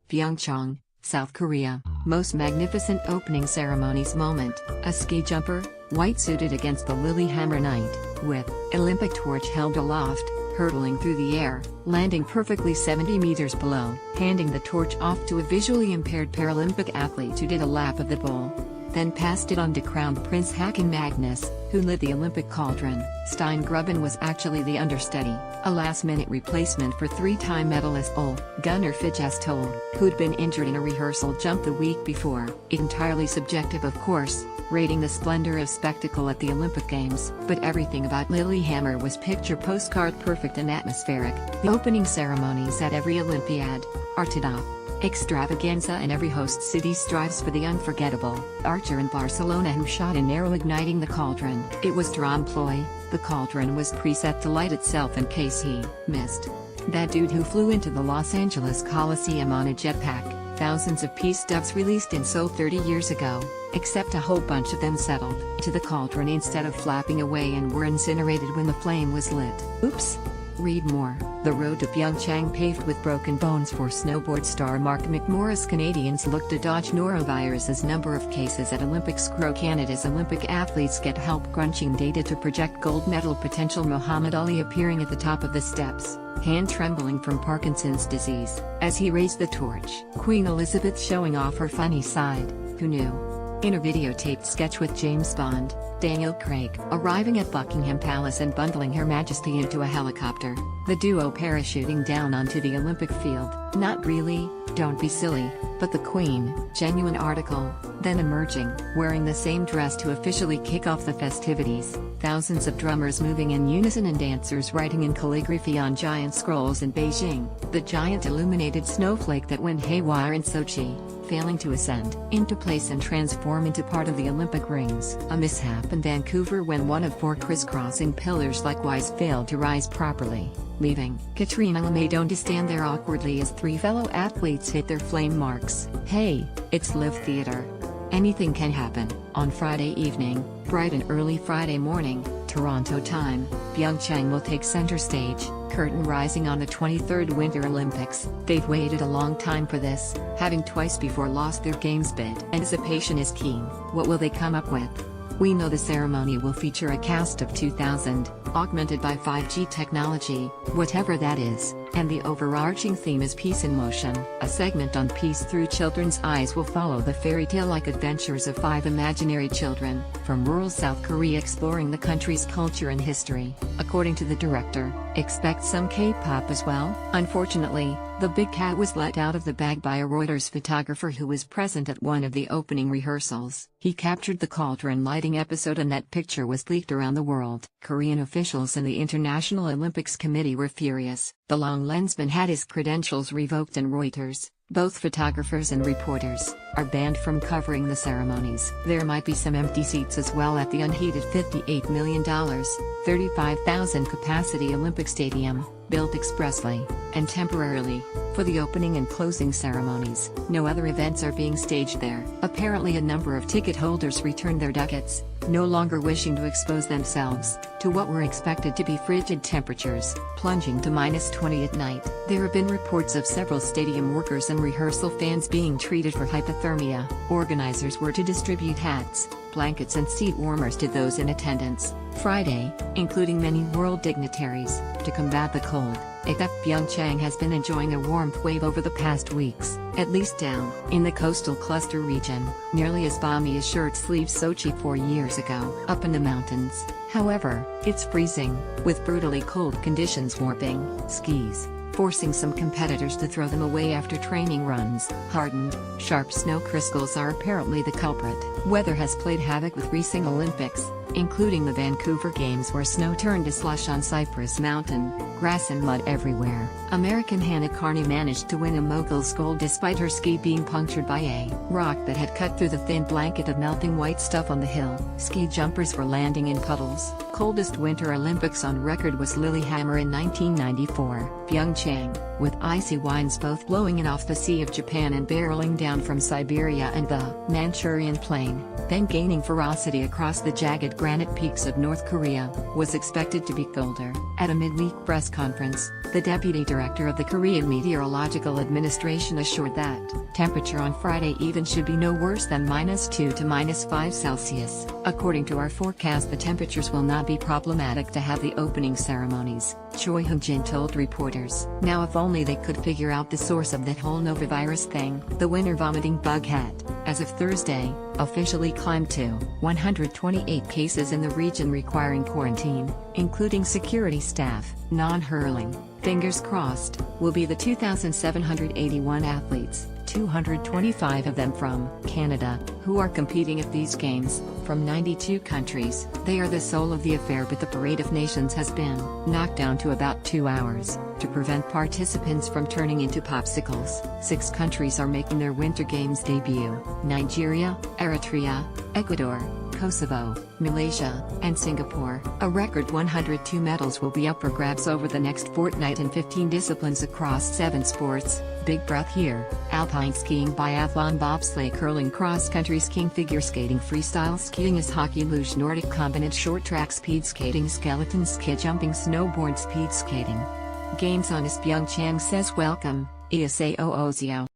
Pyeongchang, South Korea. Most magnificent opening ceremonies moment. A ski jumper, white-suited against the Lillehammer night, with Olympic torch held aloft, hurtling through the air, landing perfectly 70 meters below, handing the torch off to a visually impaired Paralympic athlete who did a lap of the bowl. Then passed it on to Crown Prince Haakon Magnus, who lit the Olympic cauldron. Stein Grubben was actually the understudy, a last-minute replacement for three-time medalist Ole Gunnar Fijestol, who'd been injured in a rehearsal jump the week before. Entirely subjective, of course, rating the splendor of spectacle at the Olympic Games, but everything about Lillehammer was picture postcard perfect and atmospheric. The opening ceremonies at every Olympiad are top extravaganza, and every host city strives for the unforgettable. Archer in Barcelona who shot an arrow igniting the cauldron. It was trompe-l'oeil, the cauldron was preset to light itself in case he missed. That dude who flew into the Los Angeles Coliseum on a jetpack. Thousands of peace doves released in Seoul 30 years ago, except a whole bunch of them settled to the cauldron instead of flapping away and were incinerated when the flame was lit. Oops. Read more. The road to Pyeongchang paved with broken bones for snowboard star Mark McMorris. Canadians look to dodge norovirus as number of cases at Olympics grow. Canada's Olympic athletes get help crunching data to project gold medal potential. Muhammad Ali appearing at the top of the steps, hand trembling from Parkinson's disease, as he raised the torch. Queen Elizabeth showing off her funny side. Who knew? In a videotaped sketch with James Bond, Daniel Craig arriving at Buckingham Palace and bundling Her Majesty into a helicopter, the duo parachuting down onto the Olympic field. Not really, don't be silly, but the Queen, genuine article, then emerging, wearing the same dress to officially kick off the festivities. Thousands of drummers moving in unison and dancers writing in calligraphy on giant scrolls in Beijing, the giant illuminated snowflake that went haywire in Sochi, failing to ascend into place and transform into part of the Olympic rings. A mishap in Vancouver when one of four crisscrossing pillars likewise failed to rise properly, leaving Katrina Lemaitre to stand there awkwardly as three fellow athletes hit their flame marks. Hey, it's live theater. Anything can happen. On Friday evening, bright and early Friday morning, Toronto time, Pyeongchang will take center stage, curtain rising on the 23rd Winter Olympics. They've waited a long time for this, having twice before lost their games bid. Anticipation is keen. What will they come up with? We know the ceremony will feature a cast of 2,000, augmented by 5G technology, whatever that is, and the overarching theme is Peace in Motion. A segment on peace through children's eyes will follow the fairy tale-like adventures of 5 imaginary children, from rural South Korea exploring the country's culture and history. According to the director, expect some K-pop as well. Unfortunately, the big cat was let out of the bag by a Reuters photographer who was present at one of the opening rehearsals. He captured the cauldron lighting episode and that picture was leaked around the world. Korean officials and the International Olympics Committee were furious. The long lensman had his credentials revoked and Reuters, both photographers and reporters, are banned from covering the ceremonies. There might be some empty seats as well at the unheated $58 million, 35,000 capacity Olympic Stadium, built expressly, and temporarily, for the opening and closing ceremonies. No other events are being staged there. Apparently a number of ticket holders returned their ducats, no longer wishing to expose themselves to what were expected to be frigid temperatures, plunging to -20 at night. There have been reports of several stadium workers and rehearsal fans being treated for hypothermia. Organizers were to distribute hats, blankets and seat warmers to those in attendance Friday, including many world dignitaries, to combat the cold. Except Pyeongchang has been enjoying a warmth wave over the past weeks, at least down in the coastal cluster region, nearly as balmy as shirt-sleeve Sochi 4 years ago. Up in the mountains, however, it's freezing, with brutally cold conditions warping skis, forcing some competitors to throw them away after training runs. Hardened, sharp snow crystals are apparently the culprit. Weather has played havoc with recent Olympics, including the Vancouver Games where snow turned to slush on Cypress Mountain, grass and mud everywhere. American Hannah Carney managed to win a mogul's gold despite her ski being punctured by a rock that had cut through the thin blanket of melting white stuff on the hill. Ski jumpers were landing in puddles. Coldest Winter Olympics on record was Lillehammer in 1994. Pyeongchang, with icy winds both blowing in off the Sea of Japan and barreling down from Siberia and the Manchurian Plain, then gaining ferocity across the jagged granite peaks of North Korea, was expected to be colder. At a midweek press conference, the deputy director of the Korean Meteorological Administration assured that temperature on Friday even should be no worse than -2 to -5 Celsius. According to our forecast, the temperatures will not be problematic to have the opening ceremonies, Choi Hyun-jin told reporters. Now if only they could figure out the source of that whole novavirus thing. The winter vomiting bug had, as of Thursday, officially climbed to 128 cases in the region requiring quarantine, including security staff. Non-hurling, fingers crossed, will be the 2,781 athletes, 225 of them from Canada, who are competing at these games, from 92 countries. They are the soul of the affair, but the Parade of Nations has been knocked down to about 2 hours, to prevent participants from turning into popsicles. 6 countries are making their Winter Games debut: Nigeria, Eritrea, Ecuador, Kosovo, Malaysia, and Singapore. A record 102 medals will be up for grabs over the next fortnight in 15 disciplines across 7 sports: big breath here, alpine skiing, biathlon, bobsleigh, curling, cross-country skiing, figure skating, freestyle skiing, ice hockey, luge, Nordic combined, short track, speed skating, skeleton ski jumping, snowboard, speed skating. Games on Pyeongchang says welcome, Isao Ozio.